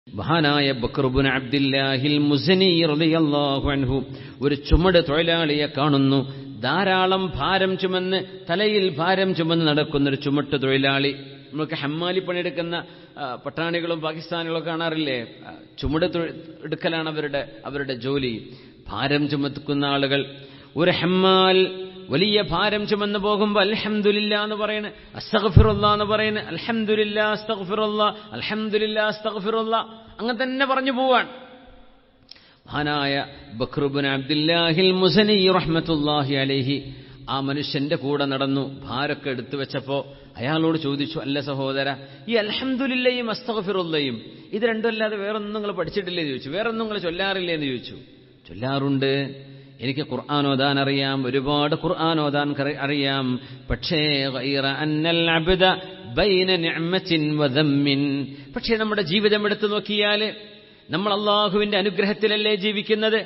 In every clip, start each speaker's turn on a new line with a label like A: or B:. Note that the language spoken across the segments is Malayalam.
A: മഹാനായ ബക്കർ ഇബ്നു അബ്ദില്ലാഹിൽ മുസ്നി റളിയല്ലാഹു അൻഹു ഒരു ചുമട് തൊഴിലാളിയെ കാണുന്നു. ധാരാളം ഭാരം ചുമന്ന്, തലയിൽ ഭാരം ചുമന്ന് നടക്കുന്നൊരു ചുമട്ട് തൊഴിലാളി. നമുക്ക് ഹമ്മാലി പണിയെടുക്കുന്ന പട്ടാണികളും പാകിസ്ഥാനികളും കാണാറില്ലേ? ചുമട് എടുക്കലാണ് അവരുടെ ജോലി. ഭാരം ചുമക്കുന്ന ആളുകൾ. ഒരു ഹമ്മാൽ വലിയ ഭാരം ചുമന്ന് പോകുമ്പോൾ അൽഹംദുലില്ലാ എന്ന് പറയുന്നു, അസ്തഗ്ഫിറുല്ലാ എന്ന് പറയുന്നു, അൽഹംദുലില്ലാ അസ്തഗ്ഫിറുല്ലാ, അൽഹംദുലില്ലാ അസ്തഗ്ഫിറുല്ലാ, അങ്ങനെ തന്നെ പറഞ്ഞു പോവാൻ. മഹാനായ ബക്ർ ഇബ്നു അബ്ദില്ലാഹിൽ മുസ്നി റഹ്മത്തുള്ളാഹി അലൈഹി ആ മനുഷ്യന്റെ കൂടെ നടന്നു. ഭാരമൊക്കെ എടുത്തു വെച്ചപ്പോ അയാളോട് ചോദിച്ചു, അല്ല സഹോദര, ഈ അൽഹംദുലില്ലയും അസ്തഗ്ഫിറുല്ലയും ഇത് രണ്ടും അല്ലാതെ വേറൊന്നും നിങ്ങൾ പഠിച്ചിട്ടില്ലേ എന്ന് ചോദിച്ചു. വേറൊന്നും നിങ്ങൾ ചൊല്ലാറില്ലേ എന്ന് ചോദിച്ചു. ചൊല്ലാറുണ്ട്, എനിക്ക് ഖുർആൻ ഓതാൻ അറിയാം, ഒരുപാട് ഖുർആൻ ഓതാൻ അറിയാം. പക്ഷേ ഗൈറ അന്നൽ അബ്ദ ബൈന നിഅമത്തിൻ വദമ്മിൻ, പക്ഷേ നമ്മുടെ ജീവിതം എടുത്തു നോക്കിയാൽ നമ്മൾ അല്ലാഹുവിന്റെ അനുഗ്രഹത്തിലല്ലേ ജീവിക്കുന്നത്?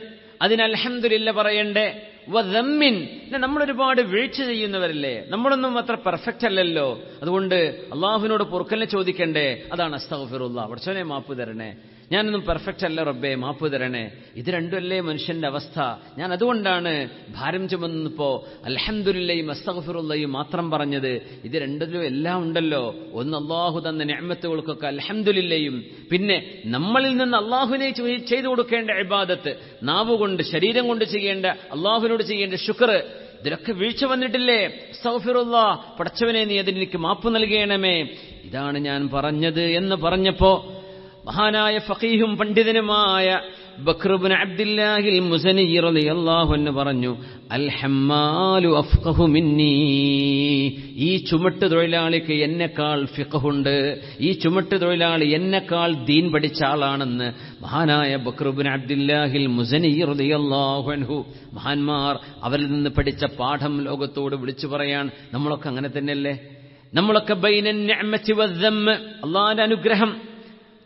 A: അതിന് അൽഹംദുലില്ലാ പറയണ്ടേ? വദമ്മിൻ, നമ്മളൊരുപാട് വീഴ്ച ചെയ്യുന്നവരല്ലേ, നമ്മളൊന്നും അത്ര പെർഫെക്റ്റ് അല്ലല്ലോ. അതുകൊണ്ട് അള്ളാഹുവിനോട് പൊറുക്കലിനെ ചോദിക്കണ്ടേ? അതാണ് അസ്തഗ്ഫിറുല്ലാ, പടച്ചോനെ മാപ്പ് തരണേ, ഞാനൊന്നും പെർഫെക്റ്റ് അല്ല റബ്ബേ, മാപ്പ് തരണേ. ഇത് രണ്ടുമല്ലേ മനുഷ്യന്റെ അവസ്ഥ. ഞാൻ അതുകൊണ്ടാണ് ഭാരം ചുമന്നപ്പോ അൽഹംദുലില്ലയും അസ്തഗ്ഫിറുല്ലയും മാത്രം പറഞ്ഞത്. ഇത് രണ്ടിലും എല്ലാം ഉണ്ടല്ലോ. ഒന്ന് അള്ളാഹു തന്ന നിഅമത്തുകൾക്കൊക്കെ അൽഹംദുലില്ലയും, പിന്നെ നമ്മളിൽ നിന്ന് അള്ളാഹുവിനെ ചെയ്തു കൊടുക്കേണ്ട ഇബാദത്ത്, നാവുകൊണ്ട് ശരീരം കൊണ്ട് ചെയ്യേണ്ട, അള്ളാഹുവിനോട് ചെയ്യേണ്ട ശുക്ർ, ഇതിലൊക്കെ വീഴ്ച വന്നിട്ടില്ലേ? അസ്തഗ്ഫിറുല്ലാ, പടച്ചവനെ നീ അതിനെനിക്ക് മാപ്പ് നൽകണമേ, ഇതാണ് ഞാൻ പറഞ്ഞത് എന്ന് പറഞ്ഞപ്പോ മഹാനായ ഫഖീഹും പണ്ഡിതനുമായ ബക്ർ ഇബ്നു അബ്ദില്ലാഹിൽ മുസ്നി റളിയല്ലാഹു അൻഹു പറഞ്ഞു, അൽ ഹമ്മാലു അഫ്ഖഹു മിന്നീ, ഈ ചുമട്ട് തൊഴിലാളിക്ക് എന്നെക്കാൾ ഫിഖ്ഹുണ്ട്, ഈ ചുമട്ട് തൊഴിലാളി എന്നെക്കാൾ ദീൻ പഠിച്ച ആളാണെന്ന് മഹാനായ ബക്ർ ഇബ്നു അബ്ദില്ലാഹിൽ മുസ്നി റളിയല്ലാഹു അൻഹു. മഹാന്മാർ അവരിൽ നിന്ന് പഠിച്ച പാഠം ലോകത്തോട് വിളിച്ചു പറയാൻ. നമ്മളൊക്കെ അങ്ങനെ തന്നെയല്ലേ? നമ്മളൊക്കെ ബൈന നിഅമത്തി വദ്ദമ്മ്, അല്ലാഹുവിന്റെ അനുഗ്രഹം,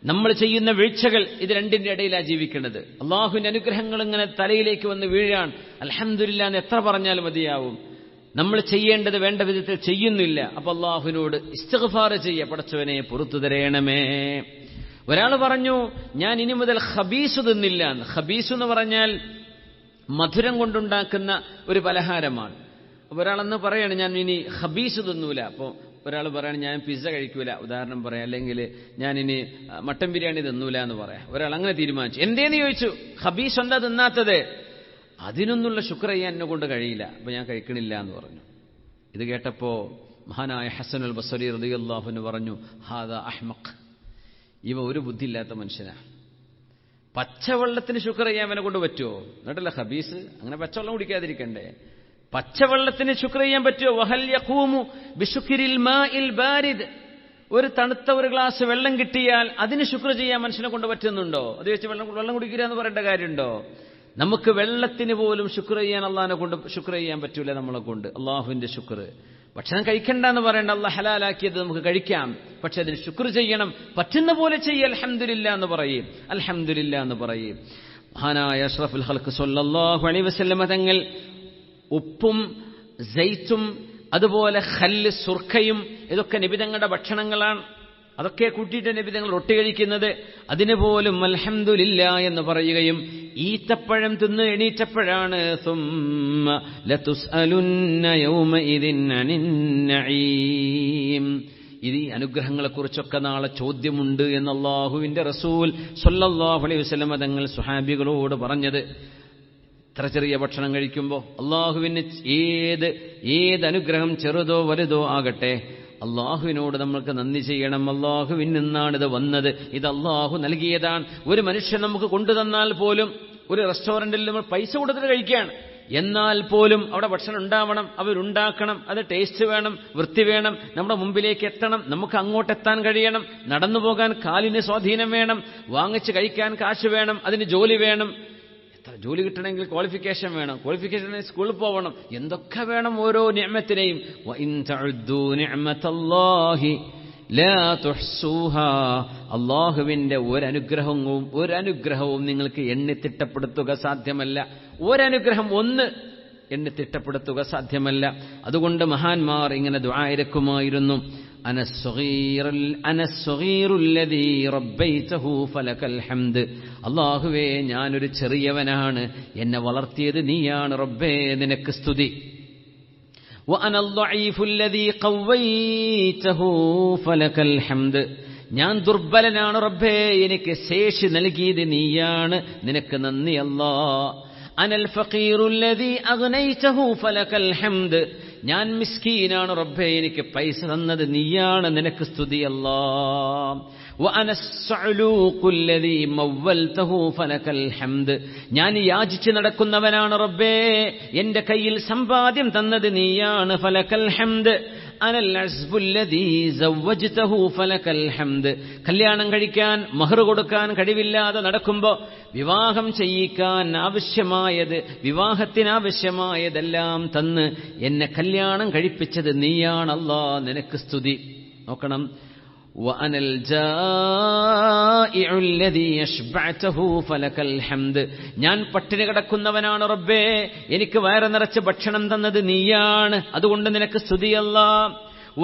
A: നമ്മൾ ചെയ്യുന്ന വീഴ്ചകൾ, ഇത് രണ്ടിന്റെ ഇടയിലാണ് ജീവിക്കുന്നത്. അള്ളാഹുവിന്റെ അനുഗ്രഹങ്ങൾ ഇങ്ങനെ തലയിലേക്ക് വന്ന് വീഴാൻ അൽഹംദുലില്ലാ എന്ന് എത്ര പറഞ്ഞാലും മതിയാവും. നമ്മൾ ചെയ്യേണ്ടത് വേണ്ട വിധത്തിൽ ചെയ്യുന്നില്ല. അപ്പൊ അള്ളാഹുവിനോട് ഇസ്തിഗ്ഫാർ ചെയ്യുക, പടച്ചവനെ പുറത്തു തരേണമേ. ഒരാൾ പറഞ്ഞു, ഞാൻ ഇനി മുതൽ ഖബീസ് തിന്നില്ല എന്ന്. ഖബീസ് എന്ന് പറഞ്ഞാൽ മധുരം കൊണ്ടുണ്ടാക്കുന്ന ഒരു പലഹാരമാണ്. അപ്പൊ ഒരാളെന്ന് പറയാണ്, ഞാൻ ഇനി ഖബീസ് തിന്നൂല. അപ്പോൾ ഒരാൾ പറയാണ്, ഞാൻ പിസ്സ കഴിക്കൂല, ഉദാഹരണം പറയാം, അല്ലെങ്കിൽ ഞാനിനി മട്ടൻ ബിരിയാണി തിന്നൂല എന്ന് പറയാം. ഒരാൾ അങ്ങനെ തീരുമാനിച്ചു. എന്തേന്ന് ചോദിച്ചു, ഖബീസ് എന്താ തിന്നാത്തത്? അതിനൊന്നുള്ള ശുക്ർ ചെയ്യാൻ എന്നെ കൊണ്ട് കഴിയില്ല, അപ്പൊ ഞാൻ കഴിക്കണില്ല എന്ന് പറഞ്ഞു. ഇത് കേട്ടപ്പോ മഹാനായ ഹസനുൽ ബസ്രി റളിയല്ലാഹു അൻഹു പറഞ്ഞു, ഹാദാ അഹ്മഖ്, ഇവ ഒരു ബുദ്ധിയില്ലാത്ത മനുഷ്യനാ. പച്ചവെള്ളത്തിന് ശുക്ർ ചെയ്യാൻ അവനെ കൊണ്ട് പറ്റുമോ? എന്നിട്ടല്ല ഖബീസ്, അങ്ങനെ പച്ചവെള്ളം കുടിക്കാതിരിക്കണ്ടേ? പച്ചവെള്ളത്തിന് ശുക്ർ ചെയ്യാൻ പറ്റുമോ? വഹൽ യഖൂമു ബിശുക്രിൽ മാഇൽ ബാരിദ്, ഒരു തണുത്ത ഒരു ഗ്ലാസ് വെള്ളം കിട്ടിയാൽ അതിന് ശുക്ർ ചെയ്യാൻ മനുഷ്യനെ കൊണ്ട് പറ്റുന്നുണ്ടോ? അത് വെച്ച് വെള്ളം കുടിക്കുക എന്ന് പറയേണ്ട കാര്യമുണ്ടോ? നമുക്ക് വെള്ളത്തിന് പോലും ശുക്ർ ചെയ്യാൻ അള്ളാഹിനെ കൊണ്ട് ശുക്ർ ചെയ്യാൻ പറ്റൂല നമ്മളെ കൊണ്ട്. അള്ളാഹുവിന്റെ ശുക്ർ, ഭക്ഷണം കഴിക്കണ്ട എന്ന് പറയേണ്ട, അള്ളാഹ് ഹലാലാക്കിയത് നമുക്ക് കഴിക്കാം, പക്ഷെ അതിന് ശുക്ർ ചെയ്യണം. പറ്റുന്ന പോലെ ചെയ്യ, അൽഹംദുലില്ലാ എന്ന് പറയും, അൽഹംദുലില്ലാ എന്ന് പറയും. മഹാനായ അഷ്റഫുൽ ഖൽഖ് സ്വല്ലല്ലാഹു അലൈഹി വസല്ലം തങ്ങൾ ഉപ്പും സൈറ്റും അതുപോലെ ഖല്ല്, സുർഖയും, ഇതൊക്കെ നബി തങ്ങളുടെ ഭക്ഷണങ്ങളാണ്. അതൊക്കെ കൂട്ടിയിട്ട് നബി തങ്ങൾ റൊട്ടി കഴിക്കുന്നത്. അതിനുപോലും അൽഹംദുലില്ലാ എന്ന് പറയുകയും ഈത്തപ്പഴം തിന്ന് എണീറ്റപ്പോഴാണ് സുമ്മ ലതുസ്അലുന്ന യൗമഇദിൻ അനിൻ നഈം, ഇത് ഈ അനുഗ്രഹങ്ങളെക്കുറിച്ചൊക്കെ നാളെ ചോദ്യമുണ്ട് എന്ന് അല്ലാഹുവിന്റെ റസൂൽ സ്വല്ലല്ലാഹു അലൈഹി വസല്ലം തങ്ങൾ സ്വഹാബികളോട് പറഞ്ഞത്. ഇത്ര ചെറിയ ഭക്ഷണം കഴിക്കുമ്പോൾ അള്ളാഹുവിന് ഏത് അനുഗ്രഹം ചെറുതോ വലുതോ ആകട്ടെ, അള്ളാഹുവിനോട് നമ്മൾക്ക് നന്ദി ചെയ്യണം. അള്ളാഹുവിൽ നിന്നാണിത് വന്നത്, ഇത് അള്ളാഹു നൽകിയതാണ്. ഒരു മനുഷ്യൻ നമുക്ക് കൊണ്ടുതന്നാൽ പോലും, ഒരു റെസ്റ്റോറന്റിൽ നമ്മൾ പൈസ കൊടുത്തിട്ട് കഴിക്കുകയാണ്, എന്നാൽ പോലും അവിടെ ഭക്ഷണം ഉണ്ടാവണം, അവരുണ്ടാക്കണം, അത് ടേസ്റ്റ് വേണം, വൃത്തി വേണം, നമ്മുടെ മുമ്പിലേക്ക് എത്തണം, നമുക്ക് അങ്ങോട്ടെത്താൻ കഴിയണം, നടന്നു പോകാൻ കാലിന് സ്വാധീനം വേണം, വാങ്ങിച്ച് കഴിക്കാൻ കാശ് വേണം, അതിന് ജോലി വേണം. ജോലി കിട്ടണമെങ്കിൽ ക്വാളിഫിക്കേഷൻ വേണം, ക്വാളിഫിക്കേഷൻ സ്കൂളിൽ പോകണം, എന്തൊക്കെ വേണം ഓരോ നിഅമത്തിനെയും. വഇൻ തഉദ്ദൂ നിഅമതല്ലാഹി ലാ തുഹ്സൂഹാ, അല്ലാഹുവിന്റെ ഒരനുഗ്രഹവും നിങ്ങൾക്ക് എണ്ണിത്തിട്ടപ്പെടുത്തുക സാധ്യമല്ല. ഒരനുഗ്രഹം ഒന്ന് എണ്ണിത്തിട്ടപ്പെടുത്തുക സാധ്യമല്ല. അതുകൊണ്ട് മഹാന്മാർ ഇങ്ങനെ ദുആ ഇരക്കുമായിരുന്നു. അനസ്സഗീറുല്ലദീ റബ്ബൈതഹു ഫലകൽ ഹംദ്. അല്ലാഹുവേ, ഞാനൊരു ചെറിയവനാണ്, എന്നെ വളർത്തിയത് നീയാണ് റബ്ബേ, നിനക്ക് സ്തുതി. വഅനൽ ദഈഫുല്ലദീ ഖവ്വൈതഹു ഫലകൽ ഹംദ്. ഞാൻ ദുർബലനാണ് റബ്ബേ, എനിക്ക് ശേഷി നൽകിയത് നീയാണ്, നിനക്ക് നന്ദി അല്ലാഹ്. അനൽ ഫഖീറുല്ലദീ അഗ്നൈതഹു ഫലകൽ ഹംദ്. ഞാൻ മിസ്കീനാണ് റബ്ബേ, എനിക്ക് പൈസ തന്നത് നീയാണ്, നിനക്ക് സ്തുതി അല്ലാഹ്. വഅനസ്സഅലൂഖുല്ലദീ മവ്വൽതഹു ഫലകൽ ഹംദ്. ഞാൻ യാചിച്ച് നടക്കുന്നവനാണ് റബ്ബേ, എന്റെ കയ്യിൽ സമ്പാദ്യം തന്നത് നീയാണ്, ഫലകൽ ഹംദ്. അനൽ അസ്ബുല്ലദീ സവ്വജ്തഹു ഫലകൽ ഹംദ്. കല്യാണം കഴിക്കാൻ മഹർ കൊടുക്കാൻ കഴിവില്ലാതെ നടക്കുമ്പോൾ വിവാഹം ചെയ്യിക്കാൻ ആവശ്യമായത്, വിവാഹത്തിനാവശ്യമായതെല്ലാം തന്ന് എന്നെ കല്യാണം കഴിപ്പിച്ചത് നീയാണ് അല്ലാഹ്, നിനക്ക് സ്തുതി. നോക്കണം, വഅനൽ ജാഇഉല്ലദീ അശ്ബഅതഹു ഫലകൽ ഹംദ്. ഞാൻ പട്ടിണി കിടക്കുന്നവനാണ് റബ്ബേ, എനിക്ക് വയറ് നിറച്ച് ഭക്ഷണം തന്നത് നീയാണ്, അതുകൊണ്ട് നിനക്ക് സ്തുതി അല്ലാഹ്.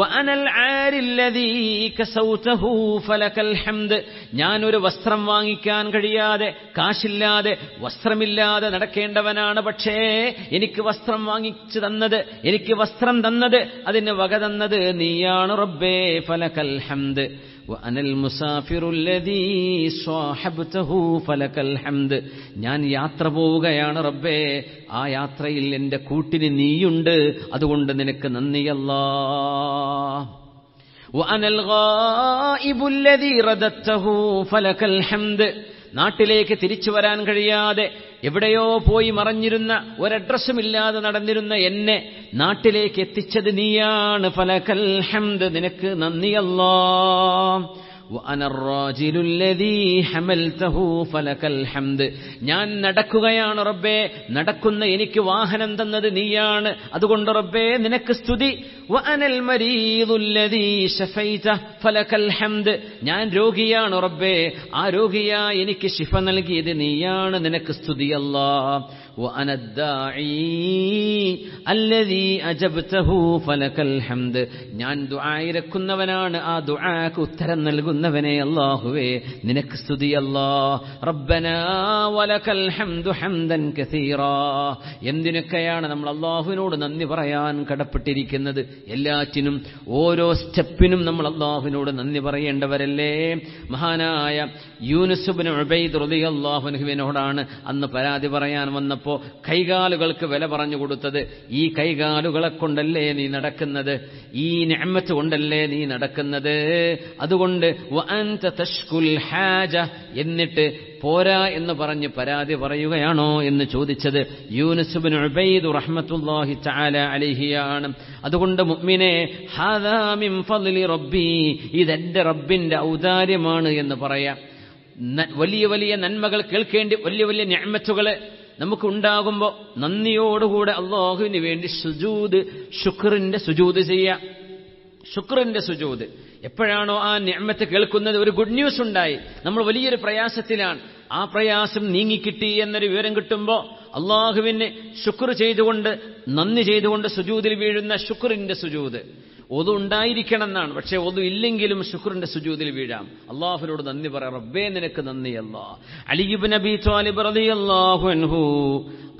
A: വഅനൽ ആരില്ലദീ കസൗതഹു ഫലകൽ ഹംദ്. ഞാൻ ഒരു വസ്ത്രം വാങ്ങിക്കാൻ കഴിയാതെ, കാശില്ലാതെ, വസ്ത്രമില്ലാതെ നടക്കേണ്ടവനാണ്, പക്ഷേ എനിക്ക് വസ്ത്രം വാങ്ങിച്ചു തന്നത്, എനിക്ക് വസ്ത്രം തന്നത്, അതിന് വക തന്നത് നീയാണ് റബ്ബേ, ഫലകൽ ഹംദ്. വഅനൽ മുസാഫിറുല്ലദീ സ്വഹബ്തഹു ഫലകൽ ഹംദ്. ഞാൻ യാത്ര പോവുകയാണ് റബ്ബേ, ആ യാത്രയിൽ എന്റെ കൂട്ടിന് നീയുണ്ട്, അതുകൊണ്ട് നിനക്ക് നന്ദി അല്ലാഹ്. വഅനൽ ഗായിബുല്ലദീ റദത്തഹു ഫലകൽ ഹംദ്. നാട്ടിലേക്ക് തിരിച്ചു വരാൻ കഴിയാതെ എവിടെയോ പോയി മറഞ്ഞിരുന്ന, ഒരഡ്രസ്സുമില്ലാതെ നടന്നിരുന്ന എന്നെ നാട്ടിലേക്ക് എത്തിച്ചത് നീയാണ്, ഫലകൽ ഹംദ്, നിനക്ക് നന്ദി അല്ലാഹ്. വഅനർ റാജിലുല്ലദീ ഹമൽതഹു ഫലകൽ ഹംദ്. ഞാൻ നടക്കുകയാണ് റബ്ബേ, നടക്കുന്ന എനിക്ക് വാഹനം തന്നത് നീയാണ്, അതുകൊണ്ട് റബ്ബേ നിനക്ക് സ്തുതി. വഅനൽ മരീദുല്ലദീ ശഫൈത ഫലകൽ ഹംദ്. ഞാൻ രോഗിയാണ് റബ്ബേ, ആ രോഗിയായി എനിക്ക് ശിഫ നൽകിയത് നീയാണ്, നിനക്ക് സ്തുതി അല്ലാഹ്. വഅനദ്ദാഇ അല്ലദീ അജബ്തഹു ഫലകൽ ഹംദ്. ഞാൻ ദുആ ഇരക്കുന്നവനാണ്, ആ ദുആക്ക് ഉത്തരം നൽകുന്നവനെ അല്ലാഹുവേ, നിനക്ക് സ്തുതി അല്ലാഹ്. റബ്ബനാ വലകൽ ഹംദു ഹംദൻ കസീറാ. എന്തിനൊക്കെയാണ് നമ്മൾ അല്ലാഹുവിനോട് നന്ദി പറയാൻ കടപ്പെട്ടിരിക്കുന്നത്? എല്ലാറ്റിനും, ഓരോ സ്റ്റെപ്പിനും നമ്മൾ അല്ലാഹുവിനോട് നന്ദി പറയേണ്ടവരല്ലേ? മഹാനായ യൂനുസ് ഇബ്നു ഉബൈദ് റളിയല്ലാഹു അൻഹുവിനോടാണ് അന്ന് പരാതി പറയാൻ വന്നപ്പോൾ കൈകാലുകൾക്ക് വില പറഞ്ഞു കൊടുത്തത്. ഈ കൈകാലുകളെ കൊണ്ടല്ലേ നീ നടക്കുന്നത്, ഈ നിഅമത്ത് കൊണ്ടല്ലേ നീ നടക്കുന്നത്, അതുകൊണ്ട് വഅൻത തശ്കുൽ ഹാജ, എന്നിട്ട് പോരാ എന്ന് പറഞ്ഞ് പരാതി പറയുകയാണോ എന്ന് ചോദിച്ചത് യൂനുസ് ഇബ്നു ഉബൈദ് റഹ്മത്തുള്ളാഹി തആല അലൈഹിയാണ്. അതുകൊണ്ട് മുഅ്മിനേ, ഹാദാ മിൻ ഫദ്ലി റബ്ബി, ഇതെന്റെ റബ്ബിന്റെ ഔദാര്യമാണ് എന്ന് പറയാം. വലിയ വലിയ നന്മകൾ കേൾക്കേണ്ടി, വലിയ വലിയ നിഅമത്തുകൾ നമുക്ക് ഉണ്ടാകുമ്പോൾ നന്ദിയോടുകൂടെ അല്ലാഹുവിന് വേണ്ടി സുജൂദ്, ശുക്റിന്റെ സുജൂദ് ചെയ്യാം. ശുക്റിന്റെ സുജൂദ് എപ്പോഴാണോ ആ നിഅമത്ത് കേൾക്കുന്നത്, ഒരു ഗുഡ് ന്യൂസ് ഉണ്ടായി, നമ്മൾ വലിയൊരു പ്രയാസത്തിലാണ്, ആ പ്രയാസം നീങ്ങിക്കിട്ടി എന്നൊരു വിവരം കിട്ടുമ്പോൾ അല്ലാഹുവിന് ശുക്ർ ചെയ്തുകൊണ്ട്, നന്ദി ചെയ്തുകൊണ്ട് സുജൂദിൽ വീഴുന്ന ശുക്റിന്റെ സുജൂദ്. ഒതു ഉണ്ടായിരിക്കണം എന്നാണ്, പക്ഷേ ഒതു ഇല്ലെങ്കിലും ശുക്റിന്റെ സുജൂദിൽ വീഴാം. അല്ലാഹുവിനോട് നന്ദി പറ, റബ്ബേ നിനക്ക് നന്ദി അല്ലാഹ്. അലി ഇബ്നു അബീ ത്വാലിബ് റളിയല്ലാഹു അൻഹു,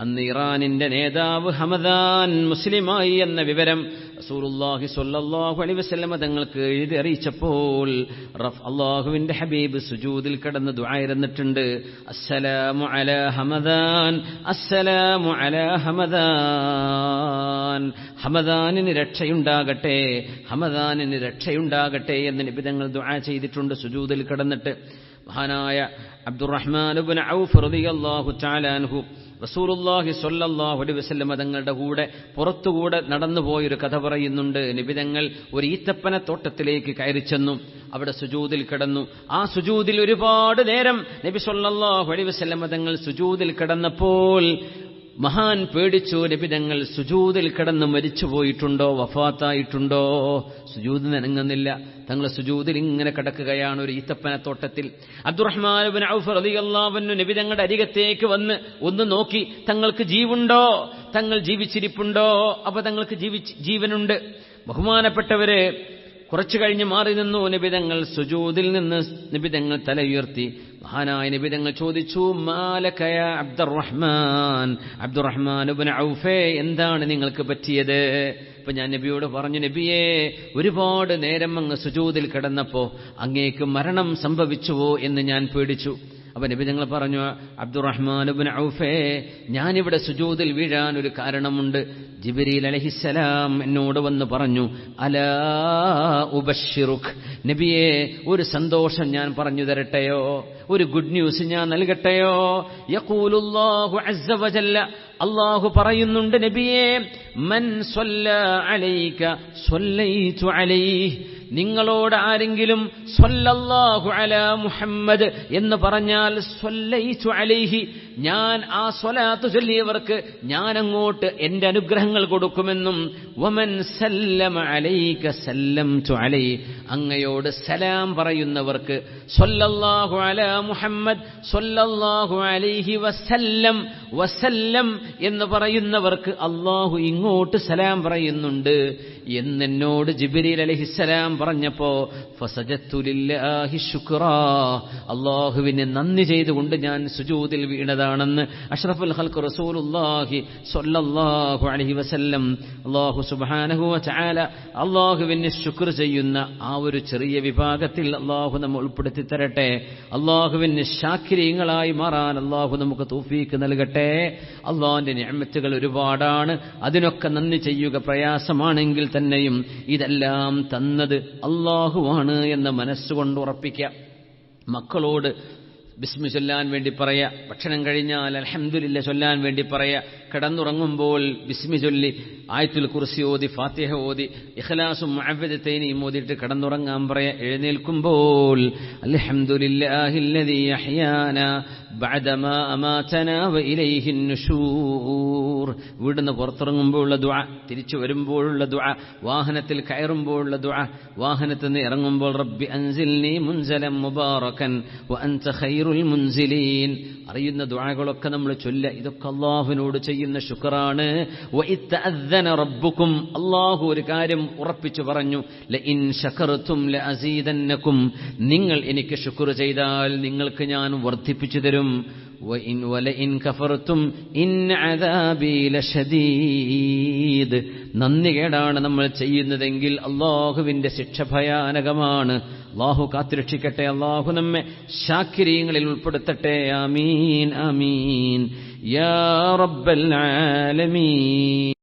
A: അന്ന് ഇറാനിന്റെ നേതാവ് ഹമദാൻ മുസ്ലിമായി എന്ന വിവരം റസൂലുള്ളാഹി സ്വല്ലല്ലാഹു അലൈഹി വസല്ലം തങ്ങൾക്ക് എഴുതി അറിയിച്ചപ്പോൾ അല്ലാഹുവിന്റെ ഹബീബ് സുജൂദിൽ കിടന്ന് ദുആ ഇരുന്നിട്ടുണ്ട്. അസ്സലാമു അലാ ഹമദാൻ, അസ്സലാമു അലാ ഹമദാൻ, ഹമദാനിന് രക്ഷയുണ്ടാകട്ടെ, ഹമദാനിന് രക്ഷയുണ്ടാകട്ടെ എന്ന് നബി തങ്ങൾ ദുആ ചെയ്തിട്ടുണ്ട് സുജൂദിൽ കിടന്നിട്ട്. മഹാനായ അബ്ദുറഹ്മാൻ ഇബ്നു ഔഫ് റളിയല്ലാഹു തആല അൻഹു റസൂലുള്ളാഹി സ്വല്ലല്ലാഹു അലൈഹി വസല്ലം തങ്ങളുടെ കൂടെ പുറത്തുകൂടെ നടന്നുപോയൊരു കഥ പറയുന്നുണ്ട്. നബി തങ്ങൾ ഒരു ഈത്തപ്പന തോട്ടത്തിലേക്ക് കയറി ചെന്നു, അവിടെ സുജൂദിൽ കിടന്നു. ആ സുജൂദിൽ ഒരുപാട് നേരം നബി സ്വല്ലല്ലാഹു അലൈഹി വസല്ലം തങ്ങൾ സുജൂദിൽ കിടന്നപ്പോൾ മഹാൻ പേടിച്ചു. നബി തങ്ങൾ സുജൂദിൽ കിടന്ന് മരിച്ചുപോയിട്ടുണ്ടോ, വഫാത്തായിട്ടുണ്ടോ? സുജൂദ് നനങ്ങുന്നില്ല, തങ്ങൾ സുജൂദിൽ ഇങ്ങനെ കിടക്കുകയാണ് ഒരു ഈത്തപ്പന തോട്ടത്തിൽ. അബ്ദുറഹ്മാൻ ഇബ്നു ഔഫ് റളിയല്ലാഹു അൻഹു നബി തങ്ങളുടെ അരികത്തേക്ക് വന്ന് ഒന്ന് നോക്കി, തങ്ങൾക്ക് ജീവുണ്ടോ, തങ്ങൾ ജീവിച്ചിരിപ്പുണ്ടോ? അപ്പൊ തങ്ങൾക്ക് ജീവനുണ്ട്. ബഹുമാനപ്പെട്ടവരെ, കുറച്ചു കഴിഞ്ഞ് മാറി നിന്നു. നബിതങ്ങൾ സുജൂദിൽ നിന്ന് നബിതങ്ങൾ തല ഉയർത്തി. മഹാനായ നബിതങ്ങൾ ചോദിച്ചു, മാലകയ അബ്ദുറഹ്മാൻ ഇബ്നു ഔഫേ, എന്താണ് നിങ്ങൾക്ക് പറ്റിയത്? ഇപ്പൊ ഞാൻ നബിയോട് പറഞ്ഞു, നബിയേ, ഒരുപാട് നേരം അങ്ങ് സുജൂദിൽ കിടന്നപ്പോ അങ്ങേക്ക് മരണം സംഭവിച്ചുവോ എന്ന് ഞാൻ പേടിച്ചു. അപ്പൊ നബി ഞങ്ങൾ പറഞ്ഞു, അബ്ദുറഹ്മാൻ ഇബ്നു ഔഫേ, ഞാനിവിടെ സുജൂദിൽ വീഴാൻ ഒരു കാരണമുണ്ട്. ജിബ്രീൽ അലൈഹിസ്സലാം എന്നോട് വന്ന് പറഞ്ഞു, അലാ ഉബശ്ശിറുക്, നബിയെ ഒരു സന്തോഷം ഞാൻ പറഞ്ഞു തരട്ടെയോ, ഒരു ഗുഡ് ന്യൂസ് ഞാൻ നൽകട്ടെയോ? യഖൂലുല്ലാഹു അസ്സ വജല്ല, അല്ലാഹു പറയുന്നുണ്ട്, നബിയെ, മൻ സ്വല്ലാ അലൈക സ്വല്ലൈതു അലൈഹി, നിങ്ങളോട് ആരെങ്കിലും സ്വല്ലല്ലാഹു അലാ മുഹമ്മദ് എന്ന് പറഞ്ഞാൽ സ്വല്ലൈതു അലൈഹി, ഞാൻ ആ സ്വലാത്ത് ചൊല്ലിയവർക്ക് ഞാൻ അങ്ങോട്ട് എന്റെ അനുഗ്രഹങ്ങൾ കൊടുക്കുമെന്നും, വമൻ സല്ലമ അലൈക സല്ലംതു അലൈഹി, അങ്ങയോട് സലാം പറയുന്നവർക്ക് സ്വല്ലല്ലാഹു അലാ മുഹമ്മദ് സ്വല്ലല്ലാഹു അലൈഹി വസല്ലം വസല്ലം എന്ന് പറയുന്നവർക്ക് അല്ലാഹു ഇങ്ങോട്ട് സലാം പറയുന്നുണ്ട് എന്നോട് ജിബ്രീൽ അലൈഹിസ്സലാം പറഞ്ഞപ്പോ ഫസജത്തു ലില്ലാഹി ശുക്റാ, അല്ലാഹുവിനെ നന്ദി ചെയ്തുകൊണ്ട് ഞാൻ സുജൂദിൽ വീണതാണെന്ന് അഷ്റഫുൽ ഖൽഖ് റസൂലുള്ളാഹി സ്വല്ലല്ലാഹു അലൈഹി വസല്ലം. അല്ലാഹു സുബ്ഹാനഹു വ തആല അല്ലാഹുവിനെ ശുക്ർ ചെയ്യുന്ന ആ ഒരു ചെറിയ വിഭാഗത്തിൽ അല്ലാഹു നമ്മെ ഉൾപ്പെടുത്തി തരട്ടെ. അല്ലാഹുവിനെ ശാക്കിരീങ്ങളായി മാറാൻ അല്ലാഹു നമുക്ക് തൗഫീക്ക് നൽകട്ടെ. അല്ലാഹുവിന്റെ നിഅമത്തുകൾ ഒരുപാടാണ്, അതിനൊക്കെ നന്ദി ചെയ്യുക പ്രയാസമാണെങ്കിൽ തന്നെയും ഇതെല്ലാം തന്നത് അല്ലാഹുവാണ് എന്ന് മനസ്സുകൊണ്ട് ഉറപ്പിക്കാം. മക്കളോട് ബിസ്മി ചൊല്ലാൻ വേണ്ടി പറയാ, ഭക്ഷണം കഴിഞ്ഞാൽ അൽഹംദുലില്ലാ ചൊല്ലാൻ വേണ്ടി പറയാ, കിടന്നുറങ്ങുമ്പോൾ ബിസ്മി ചൊല്ലി ആയത്തുൽ കുർസി ഓതി ഫാത്തിഹ ഓതി ഇഖ്ലാസും മുഅവ്വിദതൈനിയും ഓതിയിട്ട് കിടന്നുറങ്ങാൻ പറയാ. എഴുന്നേൽക്കുമ്പോൾ അൽഹംദുലില്ലാഹില്ലദീ അഹ്യാനാ ബഅദമാ അമാതനാ വഇലൈഹിൻ നുശൂർ. വീടിന്ന് പുറത്തിറങ്ങുമ്പോഴുള്ള ദുആ, തിരിച്ചു വരുമ്പോഴുള്ള ദുആ, വാഹനത്തിൽ കയറുമ്പോഴുള്ള ദുആ, വാഹനത്തിൽ നിന്ന് ഇറങ്ങുമ്പോൾ റബ്ബി അൻസിൽനി മുൻസലൻ മുബാറകൻ വഅൻത ഖൈറുൽ മുൻസിലീൻ. അറിയുന്ന ദുആകളൊക്കെ നമ്മൾ ചൊല്ല. ഇതൊക്കെ അല്ലാഹുവിനോട് ചെയ്യുന്ന ശുക്റാണ്. വഇത്തഅദ്ദന റബ്ബുക്കും, അല്ലാഹു ഒരു കാര്യം ഉറപ്പിച്ചു പറഞ്ഞു, ലഇൻ ശകർതും ലഅസീദന്നകും, നിങ്ങൾ എനിക്ക് ശുക്ർ ചെയ്താൽ നിങ്ങൾക്ക് ഞാൻ വർദ്ധിപ്പിച്ചു തരും. വലഇൻ കഫർതും ഇൻ അദാബി ലശദീദ്, നന്ദികേടാണ് നമ്മൾ ചെയ്യുന്നതെങ്കിൽ അല്ലാഹുവിന്റെ ശിക്ഷ ഭയാനകമാണ്. അല്ലാഹു കാത്തുരക്ഷിക്കട്ടെ. അല്ലാഹു നമ്മെ ശാക്കിരീങ്ങളിൽ ഉൾപ്പെടുത്തട്ടെ. ആമീൻ ആമീൻ യാ റബ്ബൽ ആലമീൻ.